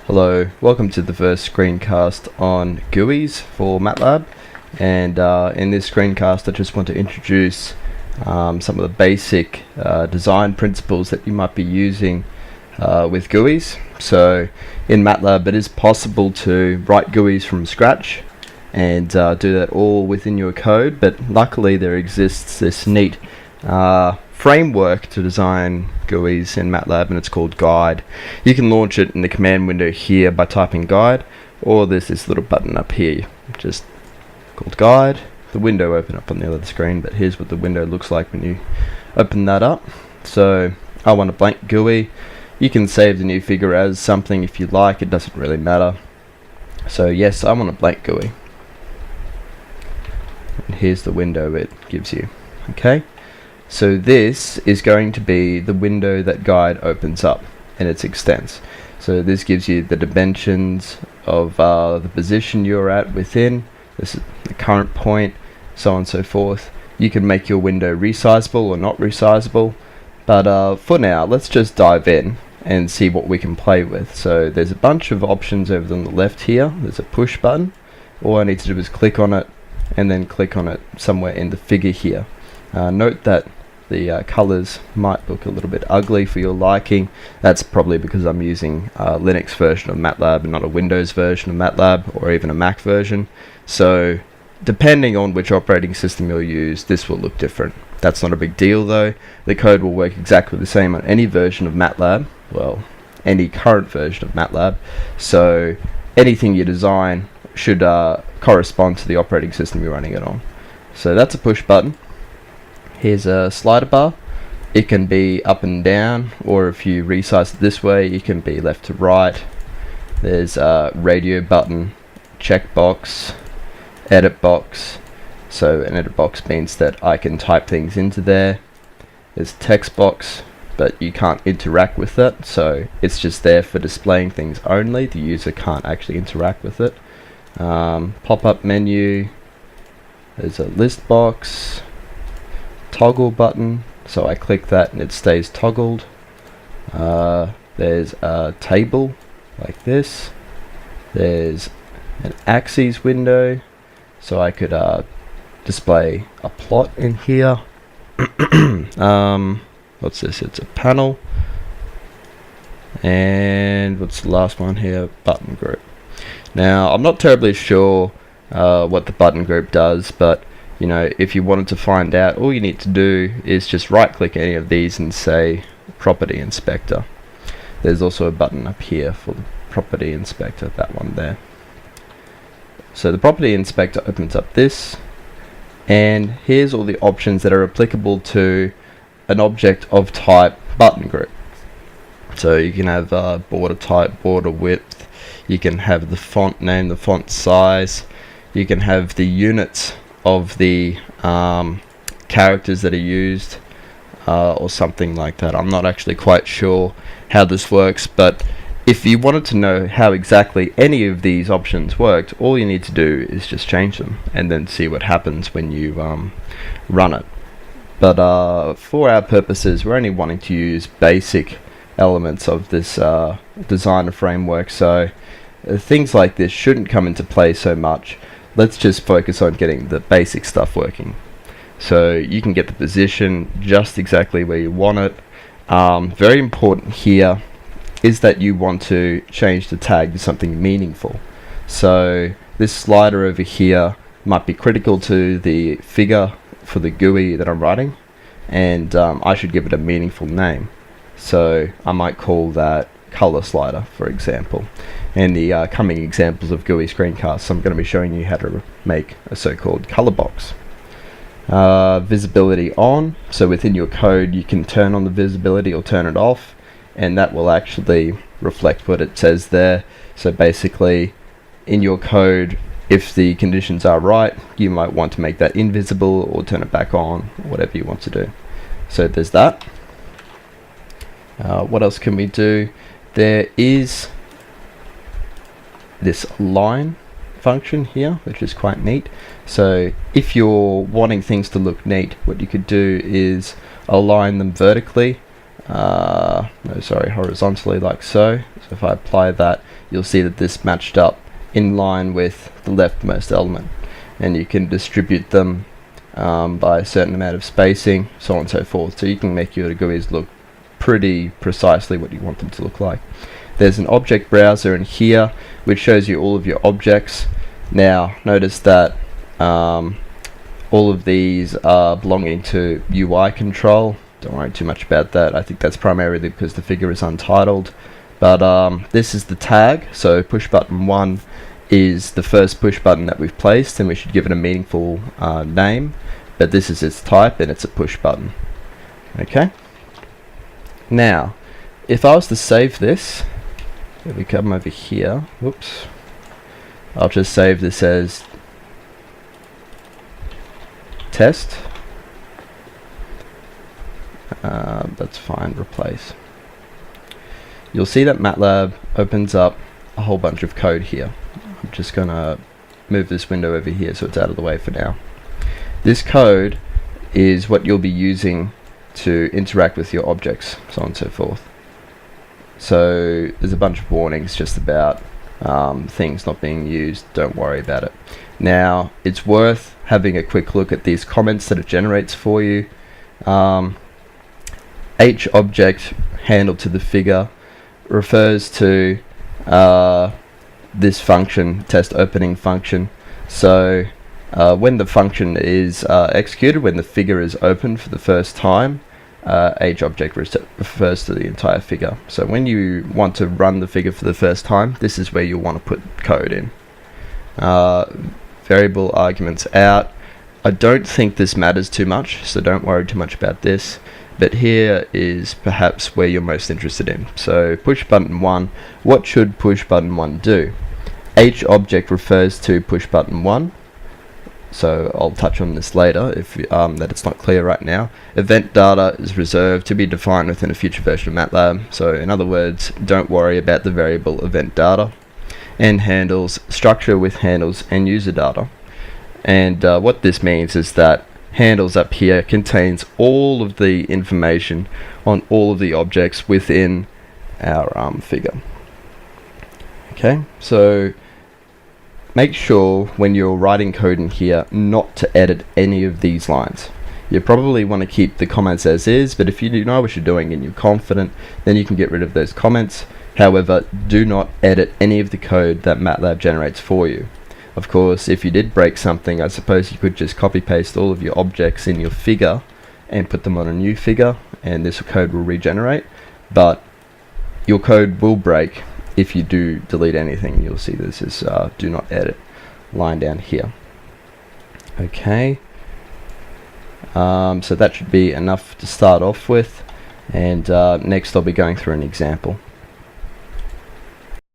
Hello, welcome to the first screencast on GUIs for MATLAB, and in this screencast I just want to introduce some of the basic design principles that you might be using with GUIs. So in MATLAB it is possible to write GUIs from scratch and do that all within your code, but luckily there exists this neat framework to design GUIs in MATLAB, and it's called Guide. You can launch it in the command window here by typing Guide, or there's this little button up here just called Guide. The window open up on the other screen, but here's what the window looks like when you open that up. So I want a blank GUI. You can save the new figure as something if you like, it doesn't really matter. So yes, I want a blank GUI, and here's the window it gives you. Okay, so this is going to be the window that Guide opens up and its extents. So this gives you the dimensions of the position you're at within. This is the current point, so on and so forth. You can make your window resizable or not resizable, but for now let's just dive in and see what we can play with. So there's a bunch of options over on the left here. There's a push button. All I need to do is click on it and then click on it somewhere in the figure here. Note that the colors might look a little bit ugly for your liking. That's probably because I'm using a Linux version of MATLAB and not a Windows version of MATLAB or even a Mac version. So depending on which operating system you'll use, this will look different. That's not a big deal though. The code will work exactly the same on any version of MATLAB, well, any current version of MATLAB. So anything you design should correspond to the operating system you're running it on. So that's a push button. Here's a slider bar. It can be up and down, or if you resize it this way, it can be left to right. There's a radio button, checkbox, edit box. So an edit box means that I can type things into there. There's text box, but you can't interact with it, so it's just there for displaying things only. The user can't actually interact with it. Pop-up menu. There's a list box. Toggle button, so I click that and it stays toggled. There's a table like this. There's an axes window, so I could display a plot in here. What's this? It's a panel. And what's the last one here? Button group. Now I'm not terribly sure what the button group does, but you know, if you wanted to find out, all you need to do is just right click any of these and say property inspector. There's also a button up here for the property inspector, that one there. So the property inspector opens up this, and here's all the options that are applicable to an object of type button group. So you can have border type, border width, you can have the font name, the font size, you can have the units of the characters that are used, or something like that. I'm not actually quite sure how this works, but if you wanted to know how exactly any of these options worked, all you need to do is just change them and then see what happens when you run it. But for our purposes, we're only wanting to use basic elements of this designer framework, so things like this shouldn't come into play so much. Let's just focus on getting the basic stuff working. So you can get the position just exactly where you want it. Very important here is that you want to change the tag to something meaningful. So this slider over here might be critical to the figure for the GUI that I'm writing, and I should give it a meaningful name. So I might call that color slider, for example. In the coming examples of GUI screencasts, I'm going to be showing you how to make a so-called color box. Visibility on, so within your code you can turn on the visibility or turn it off, and that will actually reflect what it says there. So basically in your code, if the conditions are right, you might want to make that invisible or turn it back on, or whatever you want to do. So there's that. What else can we do? There is this line function here, which is quite neat. So if you're wanting things to look neat, what you could do is align them vertically no, sorry, horizontally like so. So if I apply that, you'll see that this matched up in line with the leftmost element, and you can distribute them by a certain amount of spacing, so on and so forth. So you can make your GUIs look pretty precisely what you want them to look like. There's an object browser in here which shows you all of your objects. Now notice that all of these are belonging to UI control. Don't worry too much about that. I think that's primarily because the figure is untitled. But this is the tag, so push button 1 is the first push button that we've placed, and we should give it a meaningful name. But this is its type, and it's a push button. Okay. Now, if I was to save this, if we come over here, whoops, I'll just save this as test. That's fine, replace. You'll see that MATLAB opens up a whole bunch of code here. I'm just going to move this window over here so it's out of the way for now. This code is what you'll be using to interact with your objects, so on and so forth. So there's a bunch of warnings just about things not being used. Don't worry about it. Now it's worth having a quick look at these comments that it generates for you. H object handle to the figure refers to this function, test opening function. So when the function is executed, when the figure is opened for the first time, H object refers to the entire figure. So when you want to run the figure for the first time, this is where you'll want to put code in. Variable arguments out. I don't think this matters too much, so don't worry too much about this. But here is perhaps where you're most interested in. So push button 1, what should push button 1 do? H object refers to push button 1. So I'll touch on this later if that it's not clear right now. Event data is reserved to be defined within a future version of MATLAB. So in other words, don't worry about the variable event data. And handles, structure with handles and user data. And what this means is that handles up here contains all of the information on all of the objects within our figure. Okay, so make sure when you're writing code in here not to edit any of these lines. You probably want to keep the comments as is, but if you know what you're doing and you're confident, then you can get rid of those comments. However, do not edit any of the code that MATLAB generates for you. Of course, if you did break something, I suppose you could just copy paste all of your objects in your figure and put them on a new figure, and this code will regenerate. But your code will break if you do delete anything. You'll see this is do not edit line down here. Okay, so that should be enough to start off with, and next I'll be going through an example.